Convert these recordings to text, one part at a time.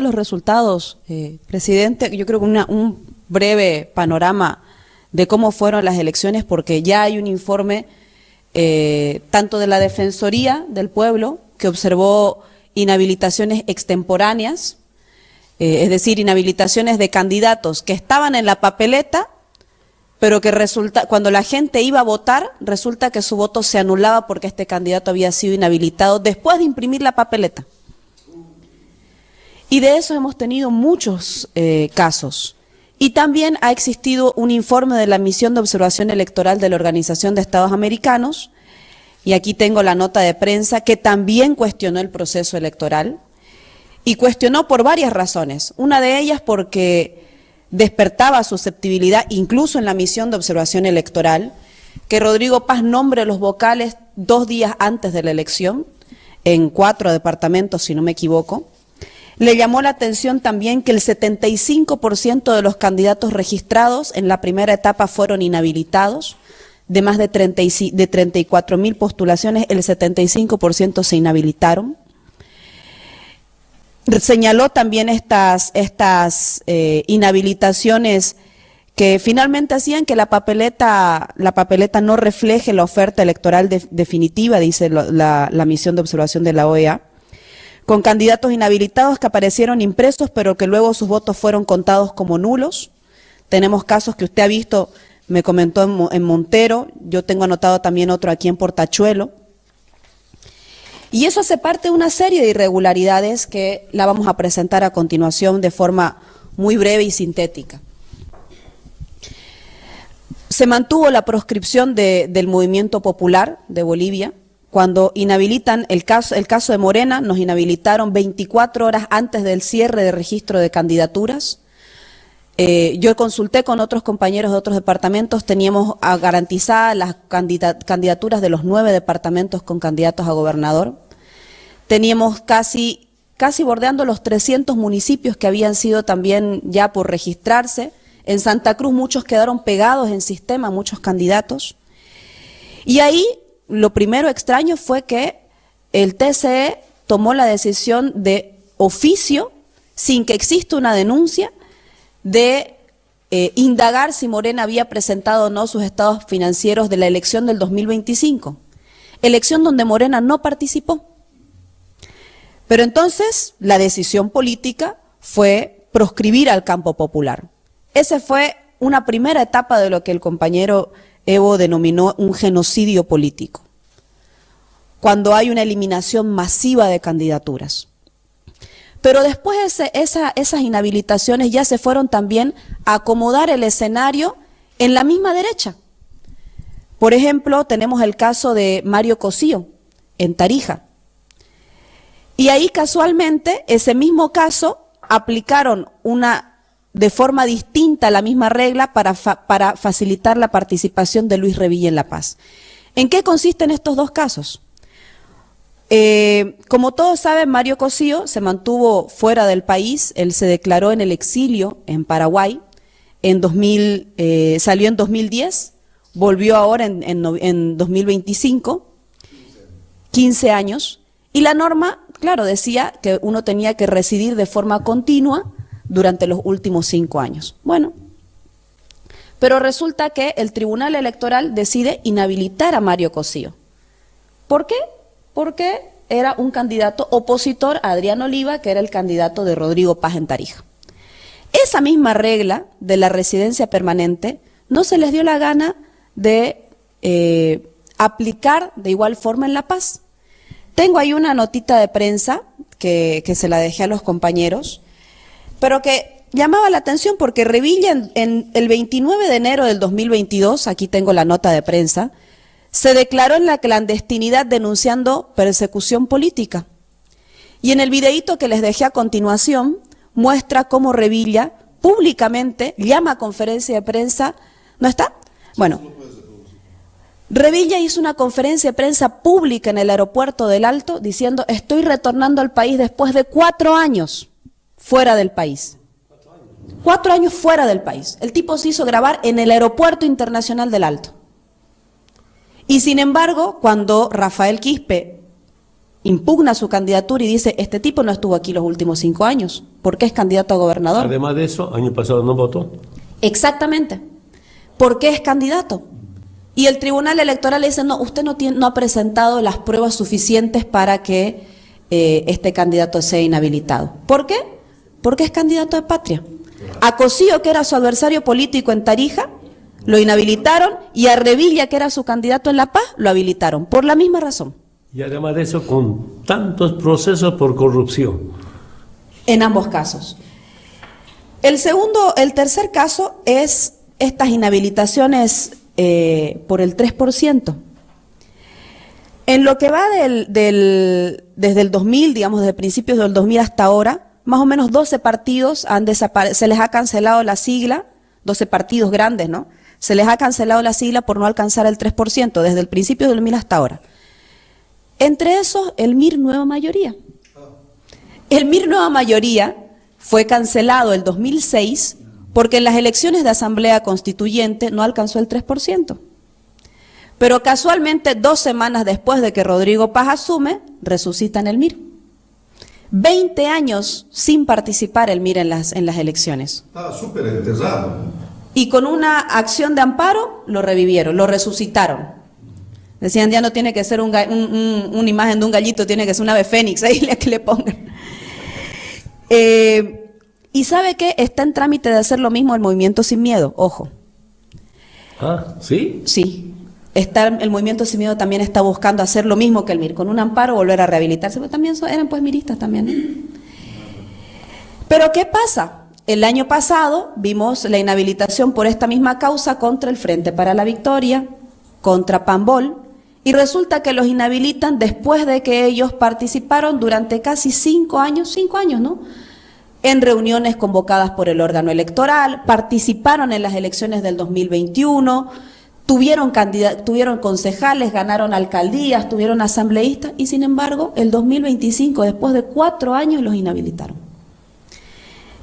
los resultados, presidente, yo creo que un breve panorama de cómo fueron las elecciones, porque ya hay un informe tanto de la Defensoría del Pueblo, que observó inhabilitaciones extemporáneas, es decir, inhabilitaciones de candidatos que estaban en la papeleta, pero que cuando la gente iba a votar, resulta que su voto se anulaba porque este candidato había sido inhabilitado después de imprimir la papeleta. Y de eso hemos tenido muchos casos. Y también ha existido un informe de la Misión de Observación Electoral de la Organización de Estados Americanos, y aquí tengo la nota de prensa, que también cuestionó el proceso electoral, y cuestionó por varias razones. Una de ellas porque despertaba susceptibilidad, incluso en la Misión de Observación Electoral, que Rodrigo Paz nombre los vocales 2 días antes de la elección, en 4 departamentos, si no me equivoco. Le llamó la atención también que el 75% de los candidatos registrados en la primera etapa fueron inhabilitados. De más de 34.000 postulaciones, el 75% se inhabilitaron. Señaló también estas inhabilitaciones que finalmente hacían que la papeleta no refleje la oferta electoral definitiva, dice la misión de observación de la OEA, con candidatos inhabilitados que aparecieron impresos, pero que luego sus votos fueron contados como nulos. Tenemos casos que usted ha visto, me comentó en Montero, yo tengo anotado también otro aquí en Portachuelo. Y eso hace parte de una serie de irregularidades que la vamos a presentar a continuación de forma muy breve y sintética. Se mantuvo la proscripción del Movimiento Popular de Bolivia. Cuando inhabilitan el caso de Morena, nos inhabilitaron 24 horas antes del cierre de registro de candidaturas. Yo consulté con otros compañeros de otros departamentos, teníamos garantizadas las candidaturas de los 9 departamentos con candidatos a gobernador. Teníamos casi bordeando los 300 municipios que habían sido también ya por registrarse. En Santa Cruz muchos quedaron pegados en sistema, muchos candidatos. Y ahí lo primero extraño fue que el TCE tomó la decisión de oficio, sin que exista una denuncia, de indagar si Morena había presentado o no sus estados financieros de la elección del 2025, elección donde Morena no participó. Pero entonces la decisión política fue proscribir al campo popular. Esa fue una primera etapa de lo que el compañero Evo denominó un genocidio político, cuando hay una eliminación masiva de candidaturas. Pero después esas inhabilitaciones ya se fueron también a acomodar el escenario en la misma derecha. Por ejemplo, tenemos el caso de Mario Cosío, en Tarija. Y ahí casualmente, ese mismo caso, aplicaron de forma distinta la misma regla para facilitar la participación de Luis Revilla en La Paz. ¿En qué consisten estos dos casos? Como todos saben, Mario Cosío se mantuvo fuera del país, él se declaró en el exilio en Paraguay, salió en 2010, volvió ahora en 2025, 15 años, y la norma, claro, decía que uno tenía que residir de forma continua durante los últimos 5 años. Bueno, pero resulta que el Tribunal Electoral decide inhabilitar a Mario Cosío. ¿Por qué? Porque era un candidato opositor a Adrián Oliva, que era el candidato de Rodrigo Paz en Tarija. Esa misma regla de la residencia permanente no se les dio la gana de aplicar de igual forma en La Paz. Tengo ahí una notita de prensa que se la dejé a los compañeros, pero que llamaba la atención porque Revilla en el 29 de enero del 2022, aquí tengo la nota de prensa, se declaró en la clandestinidad denunciando persecución política. Y en el videíto que les dejé a continuación, muestra cómo Revilla públicamente llama a conferencia de prensa. ¿No está? Bueno, Revilla hizo una conferencia de prensa pública en el aeropuerto del Alto diciendo: estoy retornando al país después de 4 años fuera del país. 4 años fuera del país. El tipo se hizo grabar en el aeropuerto internacional del Alto. Y sin embargo, cuando Rafael Quispe impugna su candidatura y dice, este tipo no estuvo aquí los últimos 5 años, ¿por qué es candidato a gobernador? Además de eso, año pasado no votó. Exactamente. ¿Por qué es candidato? Y el Tribunal Electoral le dice, no, usted no ha presentado las pruebas suficientes para que este candidato sea inhabilitado. ¿Por qué? Porque es candidato de patria. A Cosío, que era su adversario político en Tarija, lo inhabilitaron, y a Revilla, que era su candidato en La Paz, lo habilitaron, por la misma razón. Y además de eso, con tantos procesos por corrupción. En ambos casos. El tercer caso es estas inhabilitaciones por el 3%. En lo que va desde el 2000, digamos, desde principios del 2000 hasta ahora, más o menos 12 partidos se les ha cancelado la sigla, 12 partidos grandes, ¿no? Se les ha cancelado la sigla por no alcanzar el 3%, desde el principio del 2000 hasta ahora. Entre esos, el MIR Nueva Mayoría. El MIR Nueva Mayoría fue cancelado el 2006 porque en las elecciones de Asamblea Constituyente no alcanzó el 3%. Pero casualmente, 2 semanas después de que Rodrigo Paz asume, resucitan el MIR. 20 años sin participar el MIR en las elecciones. Estaba súper enterrado. Y con una acción de amparo lo revivieron, lo resucitaron. Decían, ya no tiene que ser una imagen de un gallito, tiene que ser un ave fénix, ahí que le pongan. Y ¿sabe qué? Está en trámite de hacer lo mismo el Movimiento Sin Miedo, ojo. Ah, ¿sí? Sí. El Movimiento Sin Miedo también está buscando hacer lo mismo que el MIR, con un amparo volver a rehabilitarse, porque también eran pues miristas también, ¿no? Pero ¿qué pasa? El año pasado vimos la inhabilitación por esta misma causa contra el Frente para la Victoria, contra Pambol, y resulta que los inhabilitan después de que ellos participaron durante casi 5 años, ¿no?, en reuniones convocadas por el órgano electoral, participaron en las elecciones del 2021, tuvieron concejales, ganaron alcaldías, tuvieron asambleístas, y sin embargo, el 2025, después de 4 años, los inhabilitaron.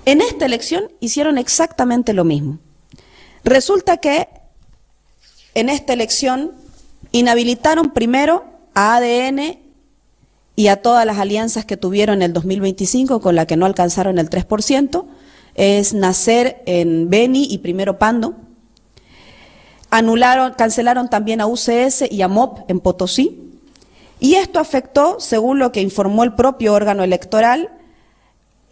En esta elección hicieron exactamente lo mismo. Resulta que en esta elección inhabilitaron primero a ADN y a todas las alianzas que tuvieron en el 2025, con la que no alcanzaron el 3%, es Nacer en Beni y Primero Pando. Cancelaron también a UCS y a MOP en Potosí, y esto afectó, según lo que informó el propio órgano electoral,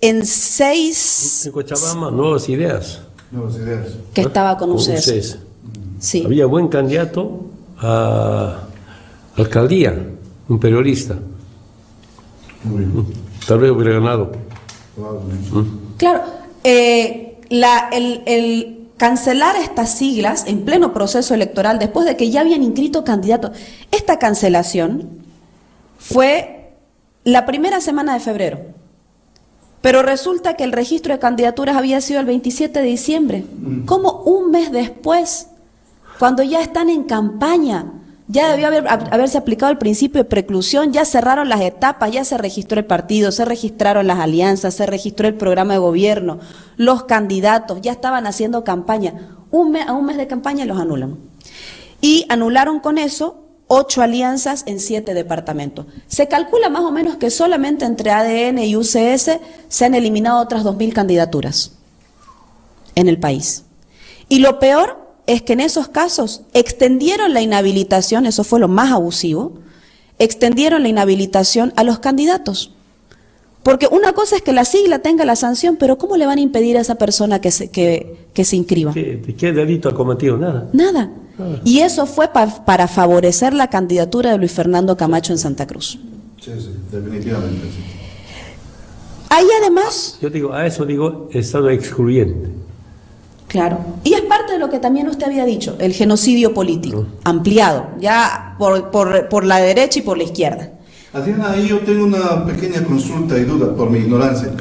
en 6... En Cochabamba, Nuevas Ideas. Nuevas Ideas. Que estaba con UCS. Sí. Había buen candidato a alcaldía, un periodista. Muy bien. Tal vez hubiera ganado. Claro, el cancelar estas siglas en pleno proceso electoral, después de que ya habían inscrito candidatos, esta cancelación fue la primera semana de febrero, pero resulta que el registro de candidaturas había sido el 27 de diciembre. ¿Cómo un mes después, cuando ya están en campaña? Ya debió haberse aplicado el principio de preclusión, ya cerraron las etapas, ya se registró el partido, se registraron las alianzas, se registró el programa de gobierno, los candidatos, ya estaban haciendo campaña. A un mes de campaña los anulan. Y anularon con eso 8 alianzas en 7 departamentos. Se calcula más o menos que solamente entre ADN y UCS se han eliminado otras 2.000 candidaturas en el país. Y lo peor es que en esos casos extendieron la inhabilitación, eso fue lo más abusivo, extendieron la inhabilitación a los candidatos. Porque una cosa es que la sigla tenga la sanción, pero ¿cómo le van a impedir a esa persona que se inscriba? ¿Qué delito ha cometido? Nada. Nada. Y eso fue para favorecer la candidatura de Luis Fernando Camacho en Santa Cruz. Sí, definitivamente. Sí. Ahí además... Yo digo, a eso digo estado excluyente. Claro. Y es parte de lo que también usted había dicho, el genocidio político, ampliado, ya por la derecha y por la izquierda. Adriana, ahí yo tengo una pequeña consulta y duda por mi ignorancia.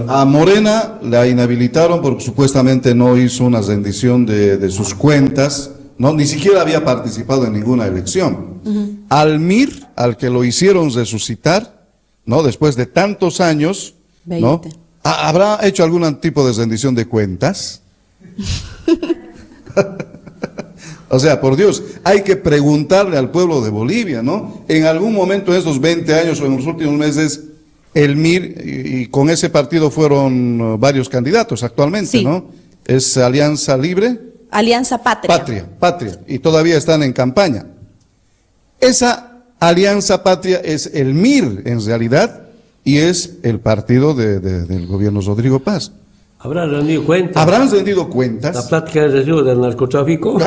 A Morena la inhabilitaron porque supuestamente no hizo una rendición de sus cuentas, ¿no? Ni siquiera había participado en ninguna elección. Al MIR, al que lo hicieron resucitar, ¿no? Después de tantos años, 20. ¿no? ¿Habrá hecho algún tipo de rendición de cuentas? O sea, por Dios, hay que preguntarle al pueblo de Bolivia, ¿no? En algún momento en estos 20 años o en los últimos meses, el MIR, y con ese partido fueron varios candidatos actualmente, Sí. ¿no? Es Alianza Libre. Alianza Patria. Patria, y todavía están en campaña. Esa Alianza Patria es el MIR en realidad, y es el partido del gobierno Rodrigo Paz. ¿Habrán rendido cuentas? ¿Habrán rendido La cuentas? plática de recibo del narcotráfico.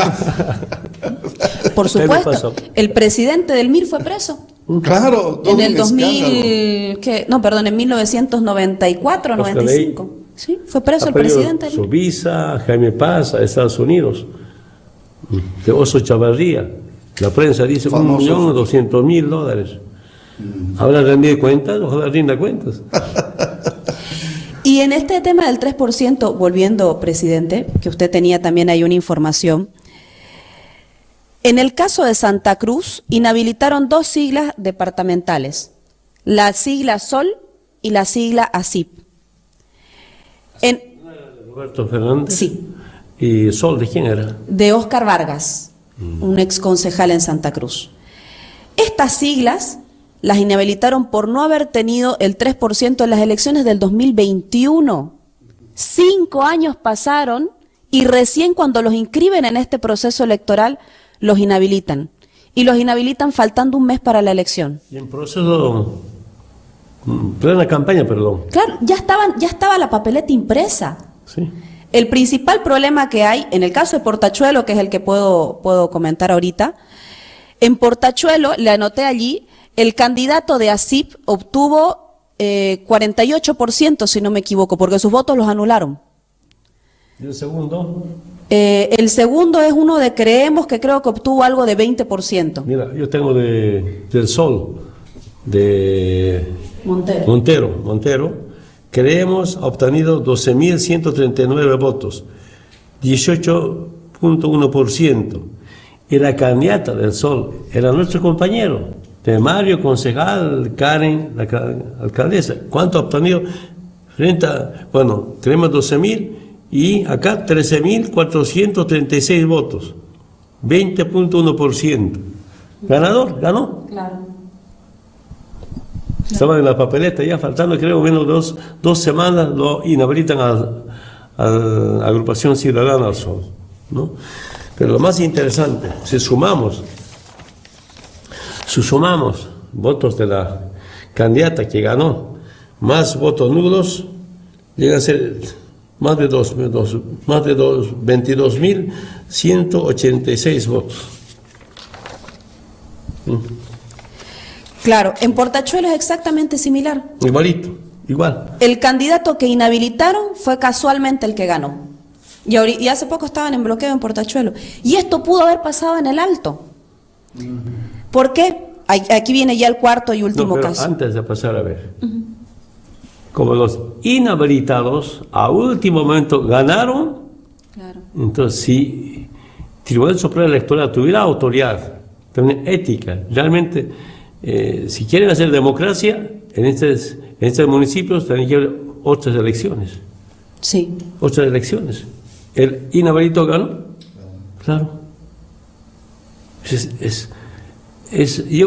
Por ¿Qué le supuesto. pasó? El presidente del MIR fue preso. Claro, todo En el un 2000, ¿qué? No, perdón, en 1994, Oscar 95. Sí, fue preso Ha el perdido presidente del su MIR. visa, Jaime Paz, a Estados Unidos. De Oso Chavarría. La prensa dice Famosos. $1.200.000. ¿Habrá rendido cuentas? Ojalá rinda cuentas. Y en este tema del 3%, volviendo, presidente, que usted tenía también ahí una información, en el caso de Santa Cruz, inhabilitaron 2 siglas departamentales, la sigla SOL y la sigla ASIP. Roberto Fernández. Sí, ¿Y Sol de quién era? de Óscar Vargas, un ex concejal en Santa Cruz. Estas siglas las inhabilitaron por no haber tenido el 3% en las elecciones del 2021. 5 años pasaron y recién cuando los inscriben en este proceso electoral, los inhabilitan. Y los inhabilitan faltando un mes para la elección. Y en proceso, plena campaña, perdón. Claro, ya estaba la papeleta impresa. Sí. El principal problema que hay, en el caso de Portachuelo, que es el que puedo comentar ahorita, en Portachuelo, le anoté allí, el candidato de ASIP obtuvo 48%, si no me equivoco, porque sus votos los anularon. ¿Y el segundo? El segundo es uno de Creemos, que creo que obtuvo algo de 20%. Mira, yo tengo del Sol, de Montero. Creemos ha obtenido 12.139 votos, 18.1%. Y la candidata del Sol era nuestro compañero, de Mario, concejal, Karen, la alcaldesa. ¿Cuánto ha obtenido? Creemos 12.000 y acá 13.436 votos, 20.1%. Ganador, ganó. Claro. Estaban en la papeleta ya faltando, creo, menos dos semanas, lo inhabilitan a la agrupación ciudadana al Sol, ¿no? Pero lo más interesante, si sumamos votos de la candidata que ganó, más votos nulos, llega a ser más de 22.186 votos. Claro, en Portachuelo es exactamente similar. Igualito, igual. El candidato que inhabilitaron fue casualmente el que ganó. Y hace poco estaban en bloqueo en Portachuelo. Y esto pudo haber pasado en el Alto. ¿Por qué? Aquí viene ya el cuarto y último pero caso. antes de pasar a ver, como los inhabilitados a último momento ganaron, Claro. entonces si el Tribunal Supremo Electoral tuviera autoridad, también ética, realmente, si quieren hacer democracia, en estos municipios tienen que haber otras elecciones. Sí. Otras elecciones. ¿El inhabilitado ganó? Claro. Yo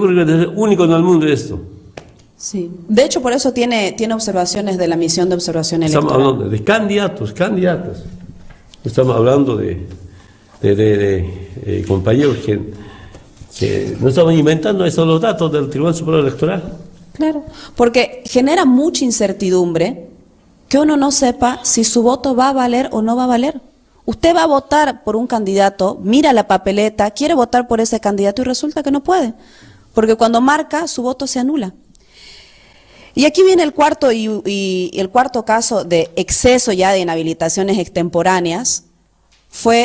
creo que es el único en el mundo esto. Sí. De hecho, por eso tiene observaciones de la misión de observación electoral. Estamos hablando de candidatas. Estamos hablando de compañeros que no estamos inventando estos los datos del Tribunal Supremo Electoral. Claro, porque genera mucha incertidumbre que uno no sepa si su voto va a valer o no va a valer. Usted va a votar por un candidato, mira la papeleta, quiere votar por ese candidato y resulta que no puede, porque cuando marca su voto se anula. Y aquí viene el cuarto y el cuarto caso de exceso ya de inhabilitaciones extemporáneas.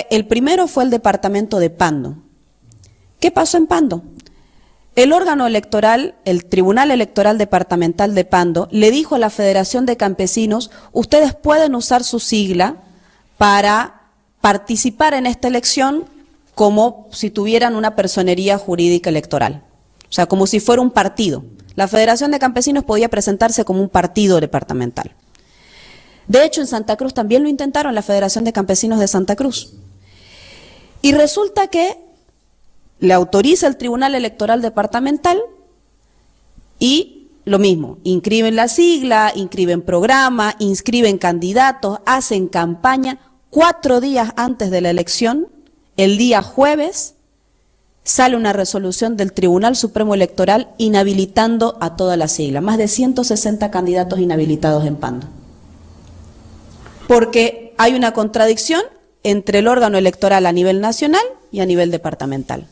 El primero fue el departamento de Pando. ¿Qué pasó en Pando? El órgano electoral, el Tribunal Electoral Departamental de Pando, le dijo a la Federación de Campesinos, ustedes pueden usar su sigla para participar en esta elección como si tuvieran una personería jurídica electoral, o sea, como si fuera un partido. La Federación de Campesinos podía presentarse como un partido departamental. De hecho, en Santa Cruz también lo intentaron, la Federación de Campesinos de Santa Cruz. Y resulta que le autoriza el Tribunal Electoral Departamental y lo mismo, inscriben la sigla, inscriben programa, inscriben candidatos, hacen campaña. 4 días antes de la elección, el día jueves, sale una resolución del Tribunal Supremo Electoral inhabilitando a toda la sigla. Más de 160 candidatos inhabilitados en Pando. Porque hay una contradicción entre el órgano electoral a nivel nacional y a nivel departamental.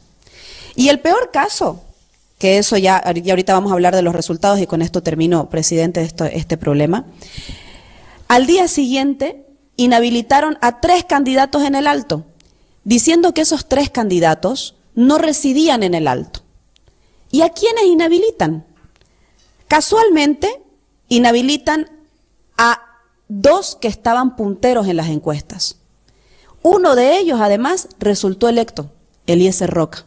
Y el peor caso, que eso ya ahorita vamos a hablar de los resultados y con esto termino, presidente, este problema. Al día siguiente inhabilitaron a 3 candidatos en el Alto, diciendo que esos 3 candidatos no residían en el Alto. ¿Y a quiénes inhabilitan? Casualmente inhabilitan a 2 que estaban punteros en las encuestas. Uno de ellos, además, resultó electo, Eliezer Roca.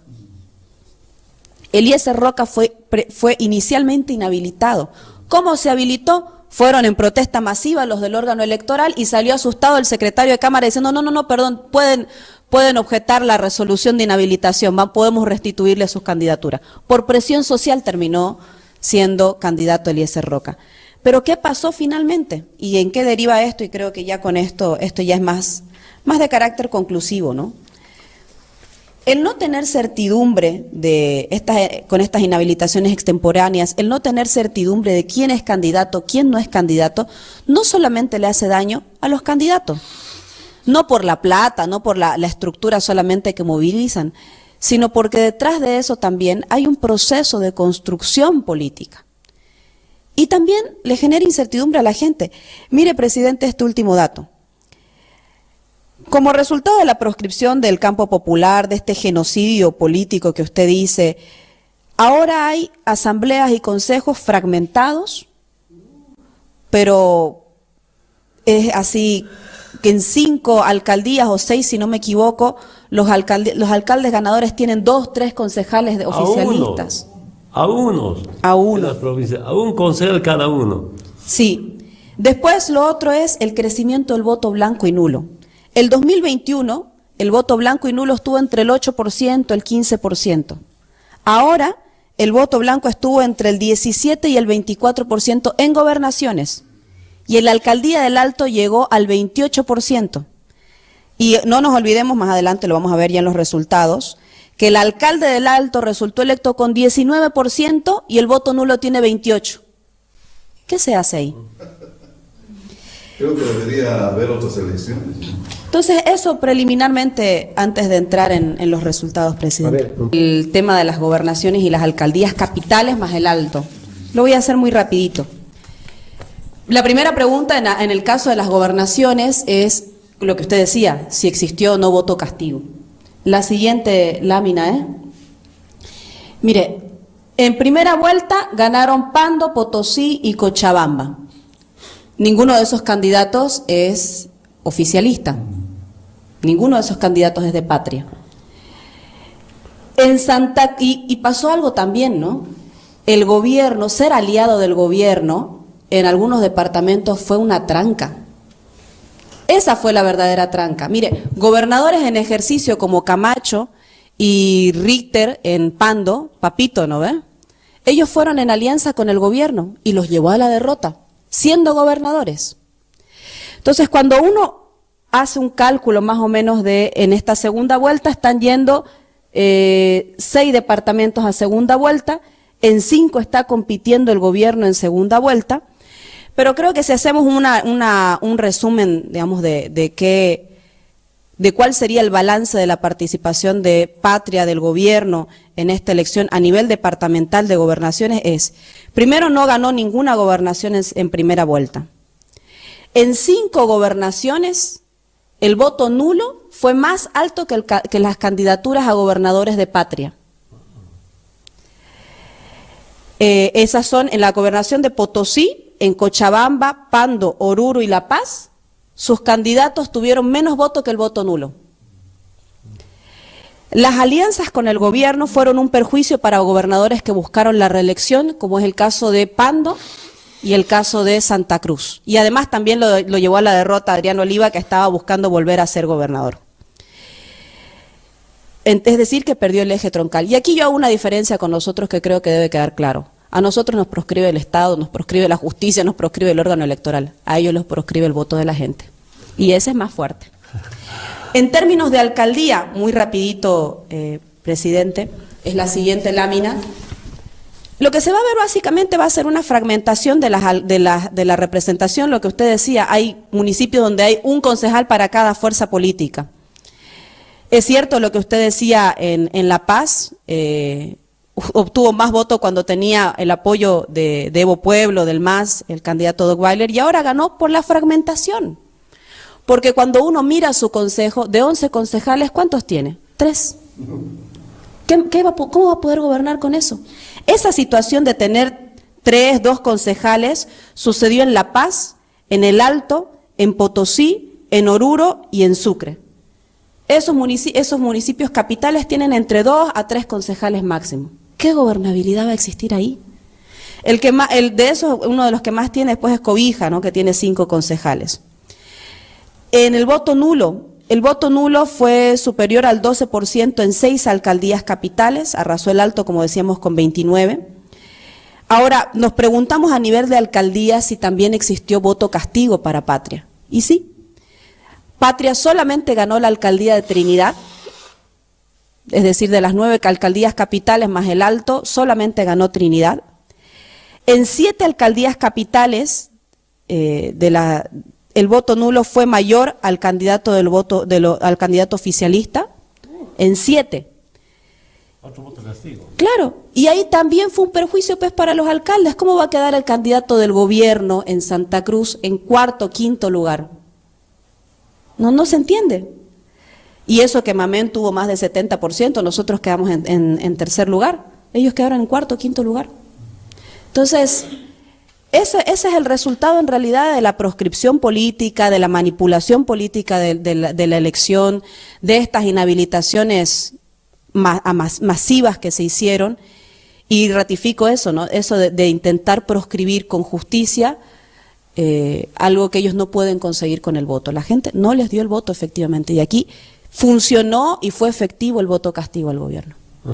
Eliezer Roca fue inicialmente inhabilitado. ¿Cómo se habilitó? Fueron en protesta masiva los del órgano electoral y salió asustado el secretario de Cámara diciendo, no, perdón, pueden objetar la resolución de inhabilitación, podemos restituirle sus candidaturas. Por presión social terminó siendo candidato Eliezer Roca. Pero ¿qué pasó finalmente? ¿Y en qué deriva esto? Y creo que ya con esto ya es más de carácter conclusivo, ¿no? El no tener certidumbre con estas inhabilitaciones extemporáneas, el no tener certidumbre de quién es candidato, quién no es candidato, no solamente le hace daño a los candidatos, no por la plata, no por la estructura solamente que movilizan, sino porque detrás de eso también hay un proceso de construcción política. Y también le genera incertidumbre a la gente. Mire, presidente, este último dato. Como resultado de la proscripción del campo popular, de este genocidio político que usted dice, ahora hay asambleas y consejos fragmentados, pero es así que en 5 alcaldías o 6, si no me equivoco, los alcaldes ganadores tienen 2, 3 concejales oficialistas. A uno. En las provincias, a un concejal cada uno. Sí. Después lo otro es el crecimiento del voto blanco y nulo. El 2021, el voto blanco y nulo estuvo entre el 8%, el 15%. Ahora, el voto blanco estuvo entre el 17 y el 24% en gobernaciones. Y en la alcaldía del Alto llegó al 28%. Y no nos olvidemos, más adelante lo vamos a ver ya en los resultados, que el alcalde del Alto resultó electo con 19% y el voto nulo tiene 28%. ¿Qué se hace ahí? Creo que debería haber otras elecciones. Entonces, eso preliminarmente, antes de entrar en los resultados, presidente. El tema de las gobernaciones y las alcaldías capitales más el Alto. Lo voy a hacer muy rapidito. La primera pregunta en el caso de las gobernaciones es lo que usted decía, si existió o no voto castigo. La siguiente lámina, Mire, en primera vuelta ganaron Pando, Potosí y Cochabamba. Ninguno de esos candidatos es oficialista. Ninguno de esos candidatos es de Patria. Y pasó algo también, ¿no? El gobierno, ser aliado del gobierno, en algunos departamentos fue una tranca. Esa fue la verdadera tranca. Mire, gobernadores en ejercicio como Camacho y Richter en Pando, Papito, ¿no ve? Ellos fueron en alianza con el gobierno y los llevó a la derrota, siendo gobernadores. Entonces, cuando uno hace un cálculo más o menos en esta segunda vuelta, están yendo 6 departamentos a segunda vuelta, en 5 está compitiendo el gobierno en segunda vuelta, pero creo que si hacemos un resumen, digamos, de cuál sería el balance de la participación de Patria, del gobierno, en esta elección a nivel departamental de gobernaciones es, primero, no ganó ninguna gobernación en primera vuelta. En 5 gobernaciones, el voto nulo fue más alto que las candidaturas a gobernadores de Patria. Esas son en la gobernación de Potosí, en Cochabamba, Pando, Oruro y La Paz, sus candidatos tuvieron menos voto que el voto nulo. Las alianzas con el gobierno fueron un perjuicio para gobernadores que buscaron la reelección, como es el caso de Pando y el caso de Santa Cruz. Y además también lo llevó a la derrota Adrián Oliva, que estaba buscando volver a ser gobernador. Es decir, que perdió el eje troncal. Y aquí yo hago una diferencia con nosotros que creo que debe quedar claro. A nosotros nos proscribe el Estado, nos proscribe la justicia, nos proscribe el órgano electoral. A ellos los proscribe el voto de la gente. Y ese es más fuerte. En términos de alcaldía, muy rapidito, presidente, es la siguiente lámina. Lo que se va a ver básicamente va a ser una fragmentación de la representación, lo que usted decía, hay municipios donde hay un concejal para cada fuerza política. Es cierto lo que usted decía en La Paz, obtuvo más votos cuando tenía el apoyo de Evo Pueblo, del MAS, el candidato Dockweiler, y ahora ganó por la fragmentación. Porque cuando uno mira su consejo, de 11 concejales, ¿cuántos tiene? 3. ¿Cómo va a poder gobernar con eso? Esa situación de tener 3, 2 concejales sucedió en La Paz, en El Alto, en Potosí, en Oruro y en Sucre. Esos municipios capitales tienen entre 2 a 3 concejales máximo. ¿Qué gobernabilidad va a existir ahí? De esos, uno de los que más tiene después es Cobija, ¿no?, que tiene 5 concejales. En el voto nulo fue superior al 12% en 6 alcaldías capitales, arrasó El Alto, como decíamos, con 29. Ahora, nos preguntamos a nivel de alcaldía si también existió voto castigo para Patria. Y sí, Patria solamente ganó la alcaldía de Trinidad, es decir, de las 9 alcaldías capitales más El Alto, solamente ganó Trinidad. En 7 alcaldías capitales el voto nulo fue mayor al candidato al candidato oficialista, en 7. Otro voto castigo. Claro, y ahí también fue un perjuicio pues para los alcaldes. ¿Cómo va a quedar el candidato del gobierno en Santa Cruz en 4º, 5º lugar? No se entiende. Y eso que Mamén tuvo más del 70%, nosotros quedamos en 3er lugar. Ellos quedaron en 4º, 5º lugar. Entonces, ese es el resultado en realidad de la proscripción política, de la manipulación política de la elección, de estas inhabilitaciones masivas que se hicieron, y ratifico eso, ¿no? Eso de intentar proscribir con justicia algo que ellos no pueden conseguir con el voto. La gente no les dio el voto efectivamente, y aquí funcionó y fue efectivo el voto castigo al gobierno.